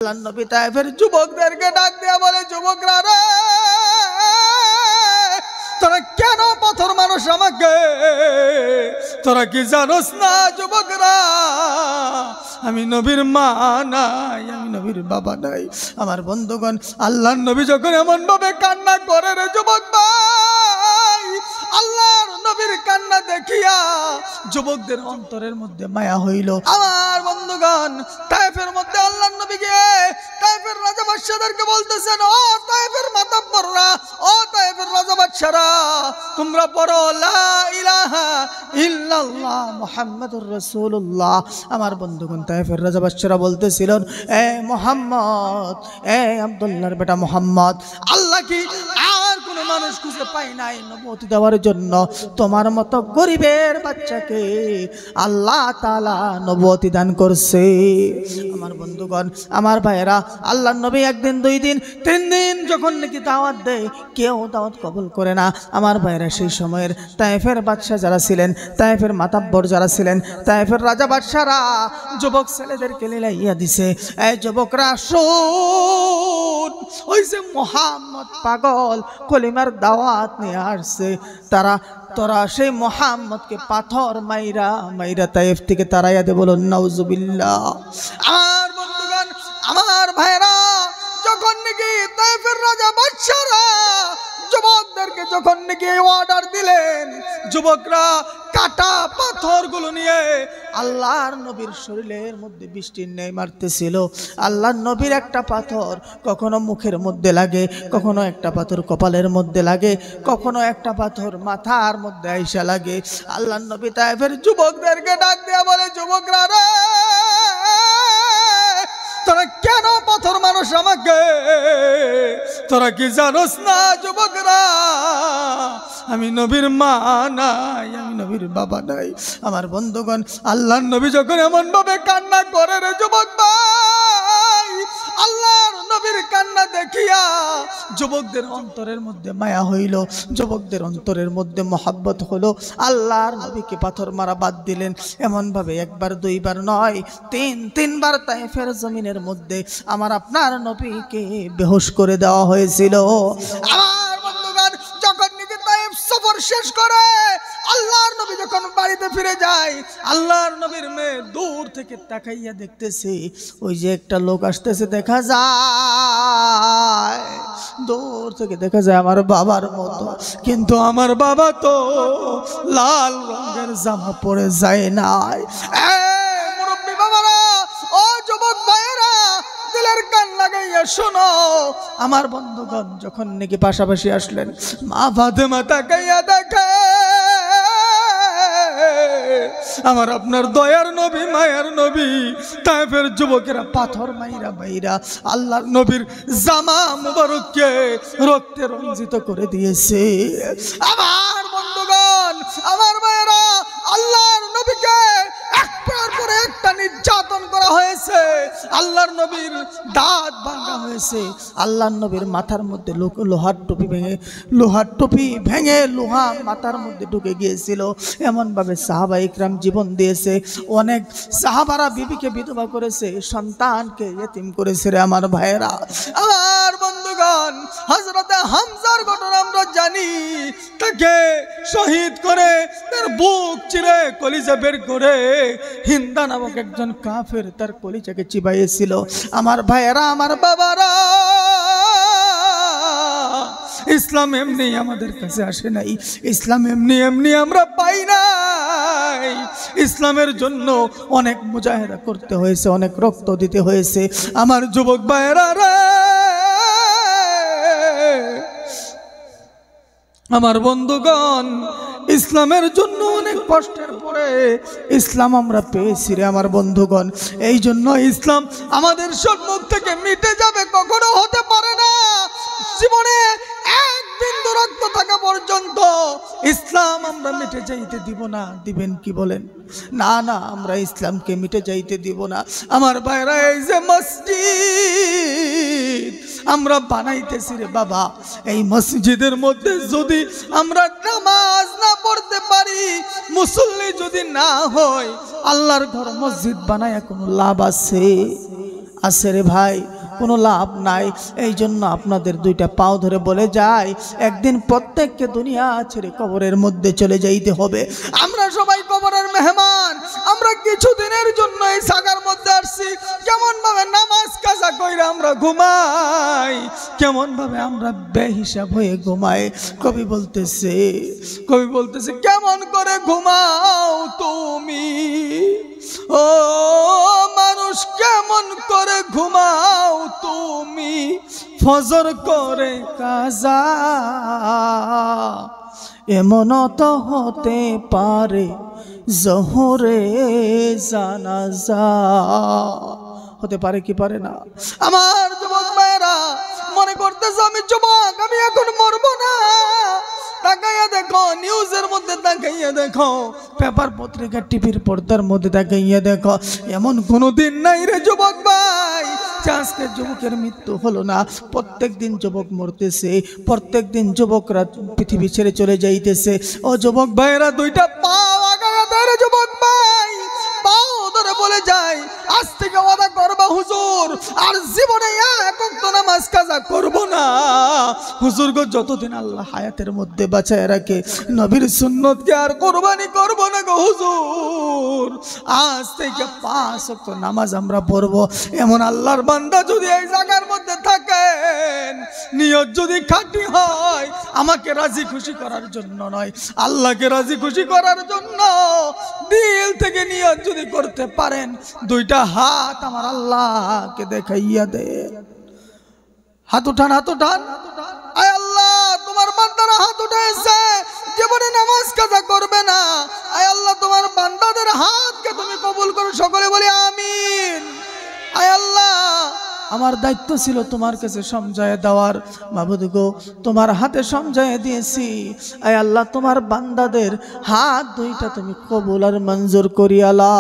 আল্লাহর নবী তায়েফের যুবকদেরকে ডাক দিয়া বলে, যুবকরা রে, তোরা কেন পাথর মানুষ আমাকে? তোরা কি জানোস না যুবকরা, আমি নবীর মা নাই, আমি নবীর বাবা নাই। আমার বন্ধুগণ, আল্লাহর নবী যখন এমন ভাবে কান্না করে রে যুবক ভাই, আল্লাহর নবীর কান্না দেখিয়া যুবকদের অন্তরের মধ্যে মায়া হইল। আমার বন্ধুগণ, তায়েফের মধ্যে আল্লাহর নবী গিয়ে তায়েফের রাজা বাদশাদেরকে বলতেছেন, ও তায়েফের মাতাব্বররা, ও তায়েফের রাজা বাদশারা, তোমরা পড়ো লা ইলাহা ইল্লাল্লাহ মুহাম্মাদুর রাসূলুল্লাহ। আমার বন্ধুগণ, তায়েফের রাজা বাদশারা বলতেছিলেন, এ মুহাম্মদ, এ আব্দুল্লাহর বেটা মুহাম্মদ, আল্লাহ কি আর কোন মানুষ খুঁজে পাই নাই নবুয়ত দেওয়ার জন্য? তোমার মতো গরিবের বাচ্চাকে আল্লাহ তাআলা নবুয়ত দান করছে। আমার বন্ধুগণ, আমার ভাইয়েরা, আল্লাহর নবী একদিন, দুই দিন, তিন দিন যখন নাকি দাওয়াত দেয়, কেউ দাওয়াত কবুল করে না। আমার ভাইয়েরা, সেই সময়ের তায়েফের বাদশাহ যারা ছিলেন, তায়েফের মাতাব্বর যারা ছিলেন, তায়েফের রাজা বাদশারা যুবক ছেলেদেরকে লিলাইয়া দিছে, এই যুবকরা শুন, ওই যে মুহাম্মদ পাগল কলিমার দাওয়াত নিয়ে আসছে, তোরা সেই মুহাম্মদকে পাথর মাইরা মাইরা তায়েফ থেকে তাড়াইয়া দে, বলুন নাউজুবিল্লাহ। আমার বন্ধুগণ, আমার ভাইরা, যখন নাকি তায়েফের রাজা বাদশারা যুবকদেরকে যখন নাকি অর্ডার দিলেন, যুবকরা কাটা পাথরগুলো নিয়ে আল্লাহর নবীর শরীরের মধ্যে বৃষ্টির ন্যায় মারতেছিল। আল্লাহর নবীর একটা পাথর কখনো মুখের মধ্যে লাগে, কখনো একটা পাথর কপালের মধ্যে লাগে, কখনো একটা পাথর মাথার মধ্যে আইসা লাগে। আল্লাহর নবী তায়েফের যুবকদেরকে ডাক দেয়া বলে, যুবকরা রে, তোরা কেন পাথর মানুষ আমাকে? তোরা কি জানোস না যুবকরা, আমি নবীর মা নাই, আমি নবীর বাবা নাই। আমার বন্ধুগণ, আল্লাহর নবী যখন এমন ভাবে কান্না করে রে যুবক ভাই, আল্লাহর নবীর কান্না দেখিয়া যুবকদের অন্তরের মধ্যে মায়া হইল, যুবকদের অন্তরের মধ্যে মহব্বত হলো। আল্লাহর নবীকে পাথর মারা বাদ দিলেন। এমন ভাবে একবার, দুইবার নয়, তিনবার তায়েফের জমিনের মধ্যে আমার আপনার নবীকে বেহুশ করে দেওয়া হয়েছিল। আমার বন্ধুগণ, যখন নিজে তায়েফ সফর শেষ করে আল্লাহর নবী যখন বাড়িতে ফিরে যায়, আল্লাহর নবীর মেয়ে দূর থেকে তাকাইয়া দেখতেছে, ওই যে একটা লোক আসতেছে, দেখা যায়, দূর থেকে দেখা যায় আমার বাবার মতো, কিন্তু আমার বাবা তো লাল রঙের জামা পরে যায় নাই। মুরব্বী বাবারা, ও যুবক ভাইয়েরা, দিলের কান লাগাইয়া শোনো। আমার বন্ধুগণ যখন নাকি পাশাপাশি আসলেন, মা ফাতেমা তাকাইয়া দেখে আমার আপনার দয়ার নবী, মায়ার নবী, তায়েফের যুবকেরা পাথর মাইরা মাইরা আল্লাহর নবীর জামা মুবারককে রক্তে রঞ্জিত করে দিয়েছে। আমার বন্ধুগণ, আমার মায়েরা, আল্লাহর নবীকে একটার পরে একটা নির্যাতন করা হয়েছে, আল্লাহর নবীর দাঁত ভাঙা হয়েছে, আল্লাহর নবীর মাথার মধ্যে লোহার টুপি ভেঙে লোহা মাথার মধ্যে ঢুকে গিয়েছিল। এমনভাবে সাহাবা ইকরাম জীবন দিয়েছে, অনেক সাহাবারা বিবিকে বিধবা করেছে, সন্তানকে ইয়েতিম করেছে রে আমার ভাইয়েরা। আমার বন্ধুগণ, হযরতে হামজার ঘটনা আমরা জানি, তাকে শহীদ করে তার বুক চিরে কলিজা বের করে হিন্দা নামক একজন কাফের তার কলিজাকে চিবাইয়েছিল। আমার ভাইয়েরা, আমার বাবারা, ইসলাম এমনি আমাদের কাছে আসে নাই, ইসলাম এমনি এমনি আমরা পাই নাই। ইসলামের জন্য অনেক মুজাহিদা করতে হয়েছে, অনেক রক্ত দিতে হয়েছে। আমার যুবক ভাইয়েরা রে, আমার বন্ধুগণ, ইসলামের জন্য অনেক কষ্টের পরে ইসলাম আমরা পেয়েছি রে আমার বন্ধুগণ। এই জন্য ইসলাম আমাদের সম্মুখ থেকে মিটে যাবে কখনো হতে পারে না। জীবনে এক বিন্দু রক্ত থাকা পর্যন্ত ইসলাম আমরা মিটে যাইতে দিব না। দিবেন কি বলেন? না না, আমরা ইসলামকে মিটে যাইতে দিব না। আমার ভাইরা, এই যে মসজিদ আমরা বানাইতেছি রে বাবা, এই মসজিদের মধ্যে যদি আমরা নামাজ না পড়তে পারি, মুসল্লি যদি না হয়, আল্লাহর ঘর মসজিদ বানায় কোনো লাভ আছে? আছে রে ভাই? কোনো লাভ নাই। এই জন্য আপনাদের দুইটা পাও ধরে বলে যায়, একদিন প্রত্যেককে দুনিয়া ছেড়ে কবরের মধ্যে চলে যাইতে হবে। আমরা সবাই কবরের মেহমান। আমরা কিছুদিনের জন্য এই জায়গার মধ্যে আসছি। কেমন ভাবে নামাজ কাজা কইরা আমরা ঘুমাই, কেমন ভাবে আমরা বেহিসাব হয়ে ঘুমাই। কবি বলতেছে কেমন করে ঘুমাও তুমি, ও মানুষ কেমন করে ঘুমাও তুমি, ফজর করে কাজা এমন তো হতে পারে জোহরে জানাজা। হতে পারে কি পারে না? আমার যুবক ভাইরা মনে করতেছে আমি যুবক, আমি এখন মরবো না। তাকাইয়া দেখো, নিউজের মধ্যে তাকাইয়া দেখো, পেপার পত্রিকা টিভির পর্দার মধ্যে তাকাইয়া দেখো, এমন কোনো দিন নাই রে যুবক ভাই আজকে যুবকের মৃত্যু হলো না। প্রত্যেক দিন যুবক মরতেছে, প্রত্যেক দিন যুবকরা পৃথিবী ছেড়ে চলে যাইতেছে। ও যুবক ভাইরা দুইটা পাও আগায়া ধরে যুবক ভাই পাও ধরে বলে যায়, আজ থেকে ওয়াদা করবা হুজুর আর জীবনে এক ওয়াক্ত নামাজ কাজা করব না। হুজুর গো যতদিন আল্লাহ হায়াতের মধ্যে বাঁচায় রাখে নবীর সুন্নতকে আর কুরবানি করব না গো হুজুর। আজ থেকে 5 ওয়াক্ত নামাজ আমরা পড়ব। এমন আল্লাহর বান্দা যদি এই জায়গার মধ্যে থাকেন, নিয়ত যদি খাঁটি হয় আমাকে রাজি খুশি করার জন্য নয়, আল্লাহকে রাজি খুশি করার জন্য দিল থেকে নিয়ত যদি করতে পারেন, দুইটা হাত আমার আল্লাহকে দেখাইয়া দে। হাত উঠান, হাত উঠান। আয় আল্লাহ, তোমার বান্দারা হাত উঠাইছে, জীবনে নামাজ কাজা করবে না। আয় আল্লাহ, তোমার বান্দাদের হাতকে তুমি কবুল করো। সকলে বলি আমিন। আয় আল্লাহ, আমার দায়িত্ব ছিল তোমার কাছে সমঝায় দেওয়ার। মাবুদ গো, তোমার হাতে সমঝায় দিয়েছি। আয় আল্লাহ, তোমার বান্দাদের হাত দুইটা তুমি কবুল আর মঞ্জুর করিয়ালা।